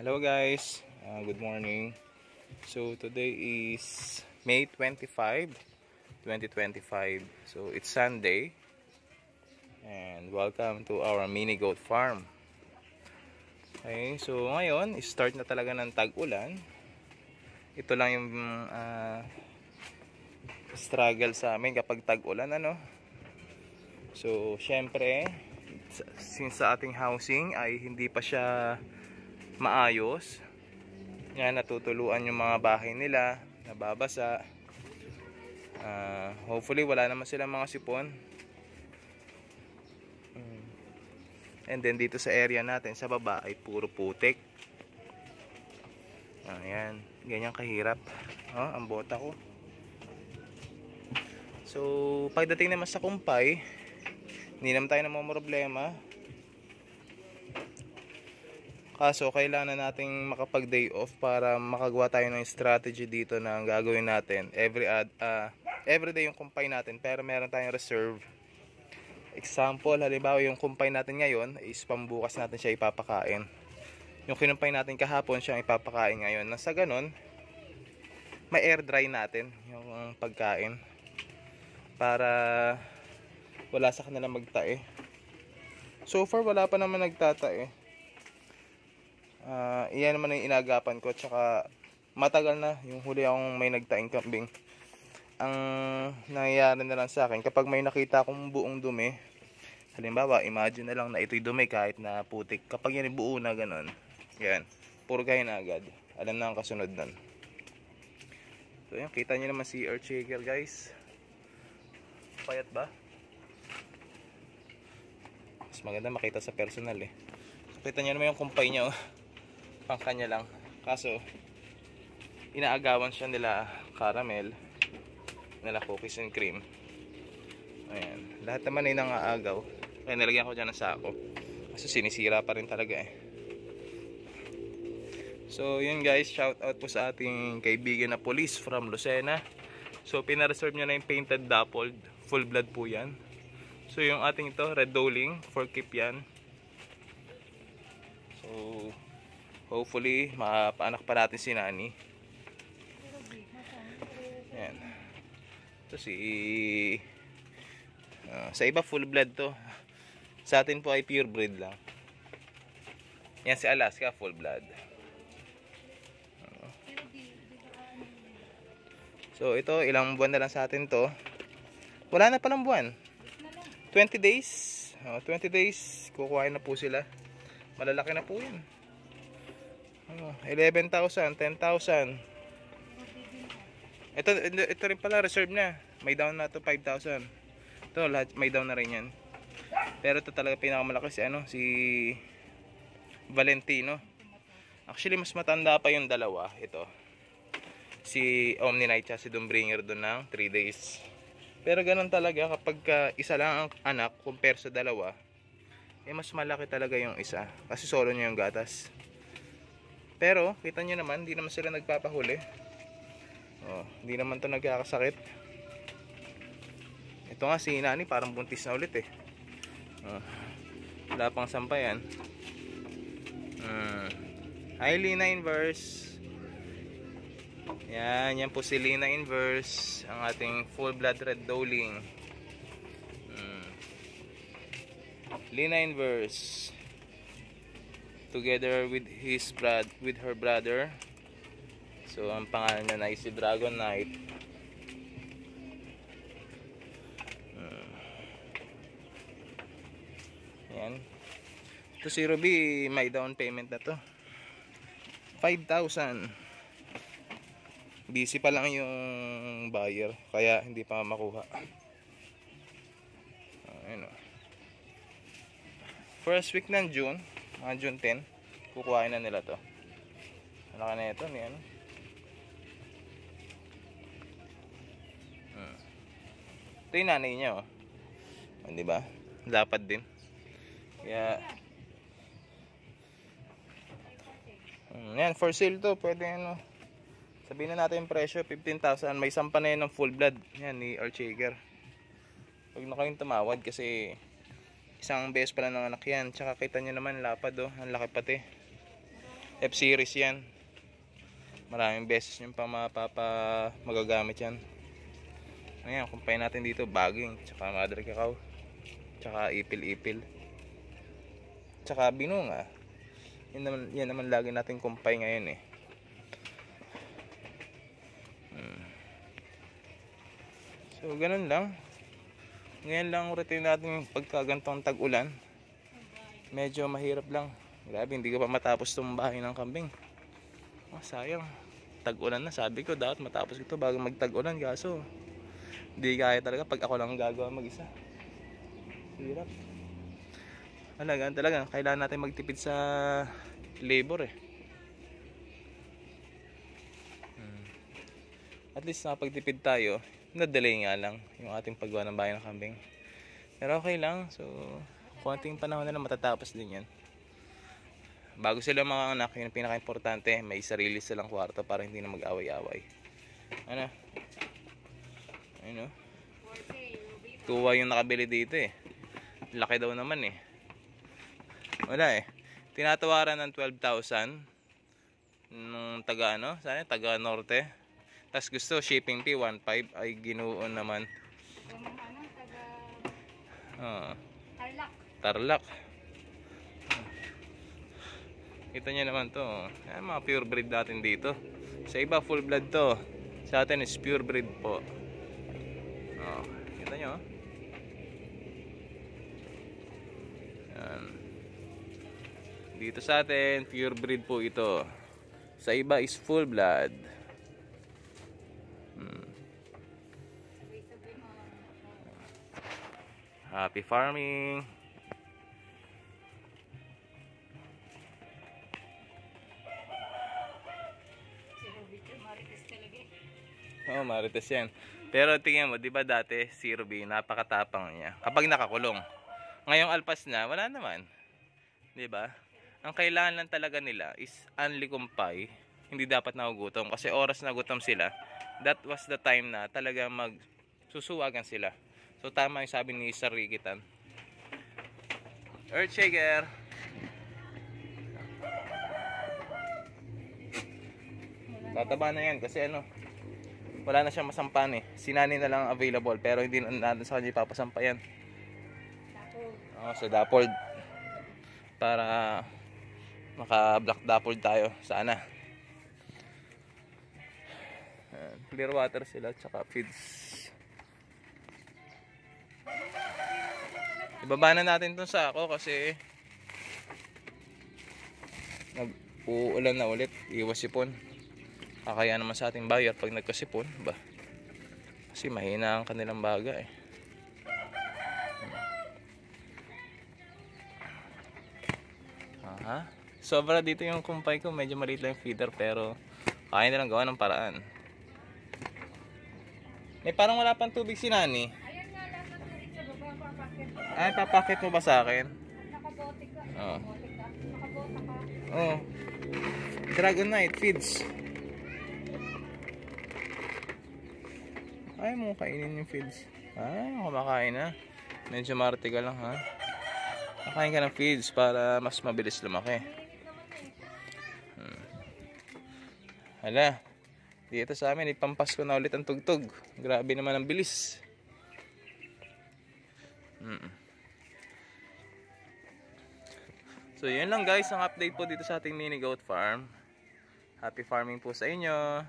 Hello guys, good morning. So today is May 25, 2025. So it's Sunday and welcome to our mini goat farm. Okay, so ngayon start na talaga ng tag-ulan. Ito lang yung struggle sa amin kapag tag-ulan, ano. So syempre, since sa ating housing ay hindi pa siya maayos, yan, natutuluan yung mga bahay nila, nababasa. Hopefully wala naman silang mga sipon. And then dito sa area natin sa baba ay puro putik. Ayan, ganyan kahirap. Ang bota ko. So pagdating naman sa kumpay, hindi naman tayo problema. Kaso kailangan nating makapag day off para makagawa tayo ng strategy dito na gagawin natin every day yung kumpay natin, pero meron tayong reserve. Example, halimbawa yung kumpay natin ngayon is pambukas natin siya ipapakain. Yung kinumpay natin kahapon siya ipapakain ngayon. Nasa ganun, may air dry natin yung pagkain para wala sa kanila magtae. So far wala pa naman nagtatae. Iyan naman yung inagapan ko. Tsaka matagal na yung huli akong may nagtaing kambing. Ang nangyayari na lang sa akin, kapag may nakita akong buong dumi, halimbawa imagine na lang na ito'y dumi kahit na putik, kapag yan buo na ganun, yan, purgay na agad. Alam na ang kasunod nun. So yan, kita nyo naman si earth shaker guys. Payat ba? Mas maganda makita sa personal eh. So kita nyo naman yung kumpay nyo, pang kanya lang. Kaso inaagawan siya nila caramel, nila cookies and cream. Ayan, lahat naman ay nangaagaw. Kaya nilagyan ko dyan ng sako kasi sinisira pa rin talaga eh. So yun guys, shout out po sa ating kaibigan na police from Lucena. So pinareserve niya na yung painted dappled, full blood po yan. So yung ating ito, red doling, for keep yan. So hopefully mapaanak pa natin si Nani. Ayan. Ito sa iba full blood to. Sa atin po ay pure breed lang. Yan si Alaska full blood. So ito, ilang buwan na lang sa atin to. Wala na palang buwan. 20 days. 20 days kukuhain na po sila. Malalaki na po yan. 11,000, 10,000. Ito rin pala reserve na. May down na to 5,000. Ito lahat may down na rin yan. Pero ito talaga pinakamalaki si Valentino. Actually mas matanda pa yung dalawa. Ito si Omni Night si Dumbringer doon ng 3 days. Pero ganun talaga kapag isa lang ang anak compare sa dalawa, mas malaki talaga yung isa kasi solo niya yung gatas. Pero kita nyo naman, hindi naman sila nagpapahuli. Hindi naman to nagkakasakit. Ito nga si Nani parang buntis na ulit eh. Wala pang sampayan. Hi Lina Inverse. Yan po si Lina Inverse, ang ating full blood red doling. Lina Inverse together with her brother. So ang pangalan niya na si Dragon Knight. Yan. Ito si Ruby, may down payment na to 5,000. Busy pa lang yung buyer kaya hindi pa makuha. Ayun o. First week ng June, mga June 10, kukuhain na nila to. Malaki na ito, niyan. Ito yung nanay niya, di ba? Lapad din. Kaya yan, for sale to. Pwede sabihin na natin yung presyo, 15,000. May sampa na yan ng full blood. Yan, ni Earth Shaker. Huwag na kayong tumawad kasi isang beses pala ng anak yan. Tsaka kita nyo naman lapad ang laki pati. F-series yan. Maraming beses yung magagamit yan. Ayan, kumpay natin dito, baging, tsaka mother cacao, tsaka ipil-ipil, tsaka binunga. Yan naman lagi natin kumpay ngayon eh. So ganun lang. Ngayon lang routine natin pagkagantong tag-ulan. Medyo mahirap lang. Grabe, hindi ko pa matapos itong bahay ng kambing. Sayang. Tag-ulan na, sabi ko dapat matapos ito bago magtag-ulan, kaso hindi kaya talaga pag ako lang gagawa mag-isa. Hirap. Talaga, kailangan natin magtipid sa labor eh. At least nakapagtipid tayo. Na-delay nga lang yung ating paggawa ng bahay ng kambing. Pero okay lang. So, konting panahon na lang matatapos din yan. Bago sila mga anak, yung pinaka-importante, may sarili silang kwarto para hindi na mag-away-away. Ano? Ayun o. Tuwa yung nakabili dito eh. Laki daw naman eh. Wala eh. Tinatawaran ng 12,000 nung taga ano? Sana taga norte. Tapos gusto shipping fee 1,500 ay ginuon naman. Tarlac. Kita nyo naman to. Ayan, mga pure breed natin dito. Sa iba full blood to. Sa atin is pure breed po. Kita nyo. Ayan. Dito sa atin pure breed po ito. Sa iba is full blood. Happy farming. Oh, marites yan. Pero tingnan mo, 'di ba dati si Ruby napakatapang niya kapag nakakulong. Ngayong alpas na, wala naman. 'Di ba? Ang kailangan lang talaga nila is only kumpay. Hindi dapat nagugutom kasi oras na gutom sila. That was the time na talaga magsusuwagan sila. So tama yung sabi ni Sir Rigitan. Earthshaker. Tataba na yan kasi ano, wala na siyang masampan eh. Sinani na lang available pero hindi na natin sa kanya ipapasampa yan. So dappled. Para maka black dappled tayo sana. Clear water sila tsaka feeds. Ibaba na natin itong sako kasi nag-uulan na ulit. Iwas sipon. Kaya naman sa ating buyer pag nagkasipon ba? Kasi mahina ang kanilang baga eh. Sobra dito yung kumpay ko. Medyo maliit lang yung feeder pero kaya nilang gawa ng paraan. May parang wala pang tubig si Nani. Ay, papakit mo ba sa akin? Nakabote ka. Nakabota ka. Oh. Dragonite feeds. Ay mo kainin yung feeds. Kumakain na. Medyo martiga lang ha. Kakain ka ng feeds para mas mabilis lumaki. Hala. Dito sa amin, ipampasko na ulit ang tugtog. Grabe naman ang bilis. So yun lang guys, ang update po dito sa ating mini goat farm. Happy farming po sa inyo.